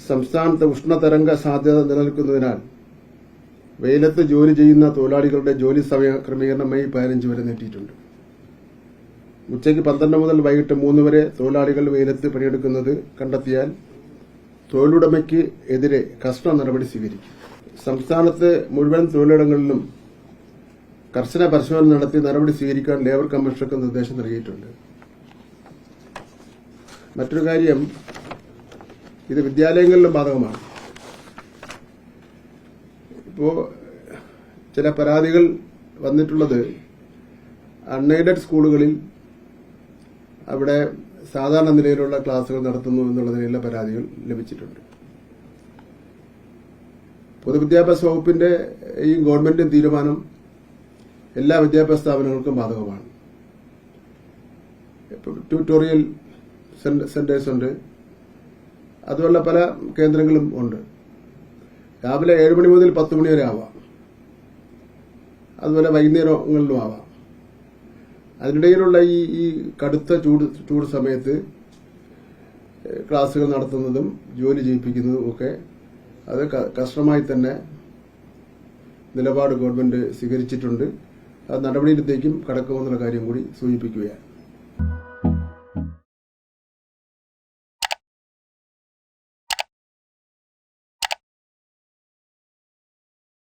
സംസ്ഥാനത്ത് ഉഷ്ണതരംഗ സാധ്യത നിലനിൽക്കുന്നതിനാൽ വെയിലത്ത് ജോലി ചെയ്യുന്ന തൊഴിലാളികളുടെ ജോലി സമയ ക്രമീകരണം മെയ് 15 വരെ നീട്ടിയിട്ടുണ്ട്. ഉച്ചയ്ക്ക് 12 മുതൽ വൈകിട്ട് 3 വരെ തൊഴിലാളികൾ വെയിലത്ത് പണിയെടുക്കുന്നത് കണ്ടെത്തിയാൽ തൊഴിലുടമയ്ക്ക് എതിരെ കർശന നടപടി സ്വീകരിക്കും. സംസ്ഥാനത്ത് മുഴുവൻ തൊഴിലിടങ്ങളിലും കർശന പരിശോധന നടത്തി നടപടി സ്വീകരിക്കാൻ ലേബർ കമ്മീഷണർക്ക് നിർദ്ദേശം നൽകിയിട്ടുണ്ട്. മറ്റൊരു കാര്യം, ഇത് വിദ്യാലയങ്ങളിലും ബാധകമാണ്. ഇപ്പോ ചില പരാതികൾ വന്നിട്ടുള്ളത് അൺഎയ്ഡഡ് സ്കൂളുകളിൽ അവിടെ സാധാരണ നിലയിലുള്ള ക്ലാസുകൾ നടത്തുന്നു എന്നുള്ളതിനുള്ള പരാതികൾ ലഭിച്ചിട്ടുണ്ട്. പൊതുവിദ്യാഭ്യാസ വകുപ്പിന്റെ ഈ ഗവൺമെന്റ് തീരുമാനം എല്ലാ വിദ്യാഭ്യാസ സ്ഥാപനങ്ങൾക്കും ബാധകമാണ്. ട്യൂട്ടോറിയൽ സെന്റേഴ്സ് ഉണ്ട്, അതുപോലെ പല കേന്ദ്രങ്ങളും ഉണ്ട്. രാവിലെ 7 മണി മുതൽ 10 മണി വരെ ആവാം, അതുപോലെ വൈകുന്നേരങ്ങളിലും ആവാം. അതിനിടയിലുള്ള ഈ കടുത്ത ചൂട് സമയത്ത് ക്ലാസുകൾ നടത്തുന്നതും ജോലി ചെയ്യിപ്പിക്കുന്നതും ഒക്കെ അത് കർശനമായി തന്നെ നിലപാട് ഗവൺമെന്റ് സ്വീകരിച്ചിട്ടുണ്ട്. അത് നടപടിയിലത്തേക്കും കടക്കുമെന്നുള്ള കാര്യം കൂടി സൂചിപ്പിക്കുകയാണ്.